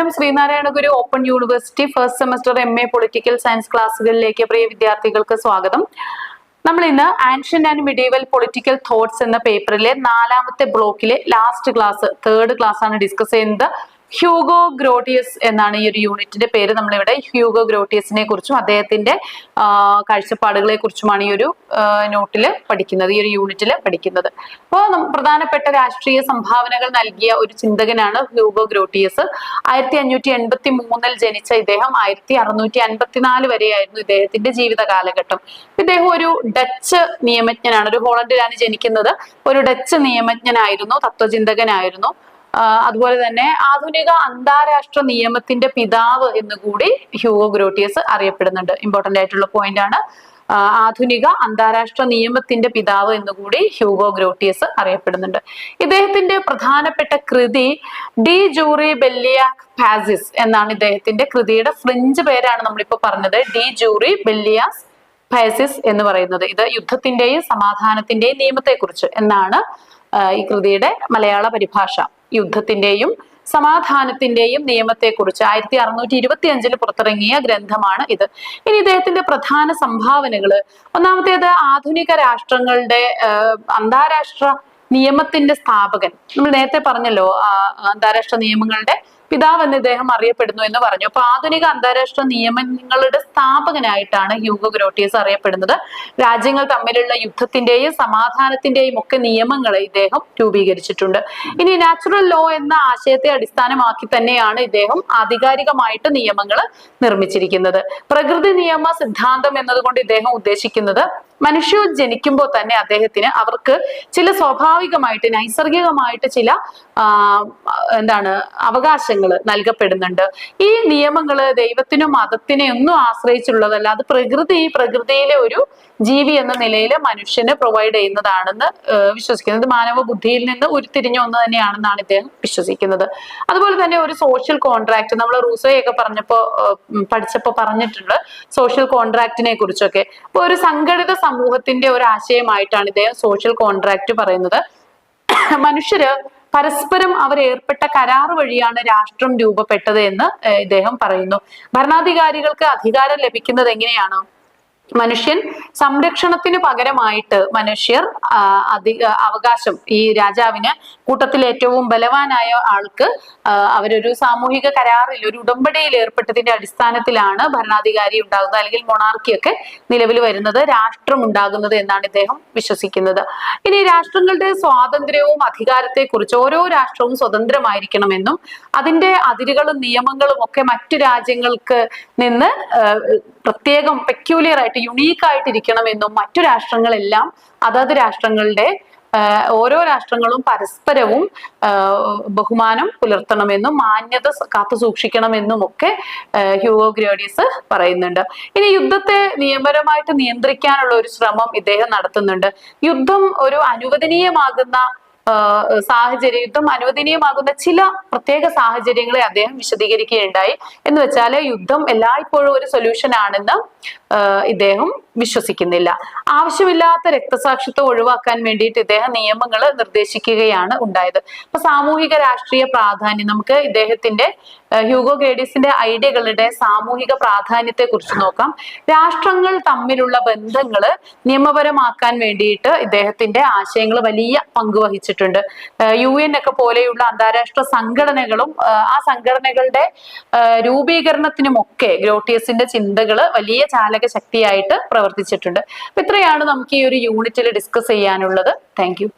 നമസ്കാരം. Sreenarayana Guru open university first semester MA political science ക്ലാസ്സുകളിലേക്ക് പ്രിയ വിദ്യാർത്ഥികൾക്ക് സ്വാഗതം. നമ്മൾ ഇന്ന് ancient and medieval political thoughts എന്ന പേപ്പറിലെ 4ാമത്തെ ബ്ലോക്കിലെ ലാസ്റ്റ് ക്ലാസ്, തേർഡ് ക്ലാസ് ആണ് ഡിസ്കസ് ചെയ്യുന്നത്. ഹ്യൂഗോ ഗ്രോട്ടിയസ് എന്നാണ് ഈ ഒരു യൂണിറ്റിന്റെ പേര്. നമ്മളിവിടെ ഹ്യൂഗോ ഗ്രോട്ടിയസിനെ കുറിച്ചും അദ്ദേഹത്തിന്റെ കാഴ്ചപ്പാടുകളെ കുറിച്ചുമാണ് ഈ ഒരു നോട്ടിൽ പഠിക്കുന്നത്, ഈ ഒരു യൂണിറ്റിൽ പഠിക്കുന്നത്. അപ്പോൾ പ്രധാനപ്പെട്ട രാഷ്ട്രീയ സംഭാവനകൾ നൽകിയ ഒരു ചിന്തകനാണ് ഹ്യൂഗോ ഗ്രോട്ടിയസ്. 1583 ജനിച്ച ഇദ്ദേഹം 1654 വരെയായിരുന്നു ഇദ്ദേഹത്തിന്റെ ജീവിത കാലഘട്ടം. ഇദ്ദേഹം ഒരു ഡച്ച് നിയമജ്ഞനാണ്, ഒരു ഹോളണ്ടിലാണ് ജനിക്കുന്നത്. ഒരു ഡച്ച് നിയമജ്ഞനായിരുന്നു, തത്വചിന്തകനായിരുന്നു. അതുപോലെ തന്നെ ആധുനിക അന്താരാഷ്ട്ര നിയമത്തിന്റെ പിതാവ് എന്നുകൂടി ഹ്യൂഗോ ഗ്രോട്ടിയസ് അറിയപ്പെടുന്നുണ്ട്. ഇമ്പോർട്ടന്റ് ആയിട്ടുള്ള പോയിന്റ് ആണ്. ആധുനിക അന്താരാഷ്ട്ര നിയമത്തിന്റെ പിതാവ് എന്നുകൂടി ഹ്യൂഗോ ഗ്രോട്ടിയസ് അറിയപ്പെടുന്നുണ്ട്. ഇദ്ദേഹത്തിന്റെ പ്രധാനപ്പെട്ട കൃതി ഡി ജൂറി ബെല്ലിയാക് പാസിസ് എന്നാണ് ഇദ്ദേഹത്തിന്റെ കൃതിയുടെ ഫ്രഞ്ച് പേരാണ് നമ്മളിപ്പോ പറഞ്ഞത്. ഡി ജൂറി ബെല്ലിയാസ് പാസിസ് എന്ന് പറയുന്നത്. ഇത് യുദ്ധത്തിന്റെയും സമാധാനത്തിന്റെയും നിയമത്തെക്കുറിച്ച് എന്നാണ് ഈ കൃതിയുടെ മലയാള പരിഭാഷ. യുദ്ധത്തിന്റെയും സമാധാനത്തിന്റെയും നിയമത്തെക്കുറിച്ച് 1625 പുറത്തിറങ്ങിയ ഗ്രന്ഥമാണ് ഇത്. ഇനി ഇദ്ദേഹത്തിന്റെ പ്രധാന സംഭാവനകള്, ഒന്നാമത്തേത് ആധുനിക രാഷ്ട്രങ്ങളുടെ അന്താരാഷ്ട്ര നിയമത്തിന്റെ സ്ഥാപകൻ. നമ്മൾ നേരത്തെ പറഞ്ഞല്ലോ അന്താരാഷ്ട്ര നിയമങ്ങളുടെ പിതാവ് എന്ന് ഇദ്ദേഹം അറിയപ്പെടുന്നു എന്ന് പറഞ്ഞു. അപ്പൊ ആധുനിക അന്താരാഷ്ട്ര നിയമങ്ങളുടെ സ്ഥാപകനായിട്ടാണ് ഹ്യൂഗോ ഗ്രോട്ടിയസ് അറിയപ്പെടുന്നത്. രാജ്യങ്ങൾ തമ്മിലുള്ള യുദ്ധത്തിന്റെയും സമാധാനത്തിന്റെയും ഒക്കെ നിയമങ്ങൾ ഇദ്ദേഹം രൂപീകരിച്ചിട്ടുണ്ട്. ഇനി നാച്ചുറൽ ലോ എന്ന ആശയത്തെ അടിസ്ഥാനമാക്കി തന്നെയാണ് ഇദ്ദേഹം ആധികാരികമായിട്ട് നിയമങ്ങൾ നിർമ്മിച്ചിരിക്കുന്നത്. പ്രകൃതി നിയമ സിദ്ധാന്തം എന്നതുകൊണ്ട് ഇദ്ദേഹം ഉദ്ദേശിക്കുന്നത് മനുഷ്യർ ജനിക്കുമ്പോൾ തന്നെ അവർക്ക് ചില സ്വാഭാവികമായിട്ട് നൈസർഗികമായിട്ട് ചില അവകാശങ്ങൾ നൽകപ്പെടുന്നുണ്ട്. ഈ നിയമങ്ങള് ദൈവത്തിനോ മതത്തിനെ ഒന്നും ആശ്രയിച്ചുള്ളതല്ല. അത് പ്രകൃതിയിലെ ഒരു ജീവി എന്ന നിലയിൽ മനുഷ്യന് പ്രൊവൈഡ് ചെയ്യുന്നതാണെന്ന് വിശ്വസിക്കുന്നത്. മാനവ ബുദ്ധിയിൽ നിന്ന് ഉരുത്തിരിഞ്ഞ ഒന്ന് തന്നെയാണെന്നാണ് ഇദ്ദേഹം വിശ്വസിക്കുന്നത്. അതുപോലെ തന്നെ ഒരു സോഷ്യൽ കോൺട്രാക്ട്, നമ്മൾ റൂസോയൊക്കെ പഠിച്ചപ്പോ പറഞ്ഞിട്ടുണ്ട് സോഷ്യൽ കോൺട്രാക്റ്റിനെ കുറിച്ചൊക്കെ. അപ്പൊ ഒരു സംഘടിത സമൂഹത്തിന്റെ ഒരു ആശയമായിട്ടാണ് ഇദ്ദേഹം സോഷ്യൽ കോൺട്രാക്ട് പറയുന്നത്. മനുഷ്യര് പരസ്പരം അവർ ഏർപ്പെട്ട കരാർ വഴിയാണ് രാഷ്ട്രം രൂപപ്പെട്ടത് എന്ന് ഇദ്ദേഹം പറയുന്നു. ഭരണാധികാരികൾക്ക് അധികാരം ലഭിക്കുന്നത് എങ്ങനെയാണ്? മനുഷ്യൻ സംരക്ഷണത്തിന് പകരമായിട്ട് മനുഷ്യർ അവകാശം, ഈ രാജാവിന് കൂട്ടത്തിൽ ഏറ്റവും ബലവാനായ ആൾക്ക് അവരൊരു സാമൂഹിക കരാറിൽ, ഒരു ഉടമ്പടിയിൽ ഏർപ്പെട്ടതിന്റെ അടിസ്ഥാനത്തിലാണ് ഭരണാധികാരി ഉണ്ടാകുന്നത്, അല്ലെങ്കിൽ മൊണാർക്കിയൊക്കെ നിലവിൽ വരുന്നത്, രാഷ്ട്രം ഉണ്ടാകുന്നത് എന്നാണ് ഇദ്ദേഹം വിശ്വസിക്കുന്നത്. ഇനി രാഷ്ട്രങ്ങളുടെ സ്വാതന്ത്ര്യവും അധികാരത്തെ കുറിച്ച്, ഓരോ രാഷ്ട്രവും സ്വതന്ത്രമായിരിക്കണമെന്നും അതിന്റെ അതിരുകളും നിയമങ്ങളും ഒക്കെ മറ്റു രാജ്യങ്ങൾക്ക് നിന്ന് പ്രത്യേകം പെക്യൂലിയർ ആയിട്ട് യുണീക്ക് ആയിട്ടിരിക്കണമെന്നും മറ്റു രാഷ്ട്രങ്ങളെല്ലാം അതത് രാഷ്ട്രങ്ങളുടെ ഓരോ രാഷ്ട്രങ്ങളും പരസ്പരവും ബഹുമാനം പുലർത്തണമെന്നും മാന്യത കാത്തു സൂക്ഷിക്കണമെന്നും ഒക്കെ ഹ്യൂഗോ ഗ്രോട്ടിയസ് പറയുന്നുണ്ട്. ഇനി യുദ്ധത്തെ നിയമപരമായിട്ട് നിയന്ത്രിക്കാനുള്ള ഒരു ശ്രമം ഇദ്ദേഹം നടത്തുന്നുണ്ട്. യുദ്ധം ഒരു അനുവദനീയമാകുന്ന യുദ്ധം അനുവദനീയമാകുന്ന ചില പ്രത്യേക സാഹചര്യങ്ങളെ അദ്ദേഹം വിശദീകരിക്കുകയുണ്ടായി. എന്ന് വെച്ചാൽ യുദ്ധം എല്ലായ്പ്പോഴും ഒരു സൊല്യൂഷൻ ആണെന്ന് ഇദ്ദേഹം വിശ്വസിക്കുന്നില്ല. ആവശ്യമില്ലാത്ത രക്തസാക്ഷിത്വം ഒഴിവാക്കാൻ വേണ്ടിയിട്ട് ഇദ്ദേഹം നിയമങ്ങൾ നിർദ്ദേശിക്കുകയാണ് ഉണ്ടായത്. അപ്പൊ സാമൂഹിക രാഷ്ട്രീയ പ്രാധാന്യം, നമുക്ക് ഇദ്ദേഹത്തിന്റെ ഹ്യൂഗോ ഗ്രോട്ടിയസിന്റെ ഐഡിയകളുടെ സാമൂഹിക പ്രാധാന്യത്തെ കുറിച്ച് നോക്കാം. രാഷ്ട്രങ്ങൾ തമ്മിലുള്ള ബന്ധങ്ങൾ നിയമപരമാക്കാൻ വേണ്ടിയിട്ട് ഇദ്ദേഹത്തിന്റെ ആശയങ്ങൾ വലിയ പങ്ക് വഹിച്ചിട്ടുണ്ട്. UN ഒക്കെ പോലെയുള്ള അന്താരാഷ്ട്ര സംഘടനകളും ആ സംഘടനകളുടെ രൂപീകരണത്തിനുമൊക്കെ ഗ്രോട്ടിയസിന്റെ ചിന്തകൾ വലിയ ചാലക ശക്തിയായിട്ട് പ്രവർത്തിച്ചിട്ടുണ്ട്. അപ്പൊ ഇത്രയാണ് നമുക്ക് ഈ ഒരു യൂണിറ്റിൽ ഡിസ്കസ് ചെയ്യാനുള്ളത്. Thank you.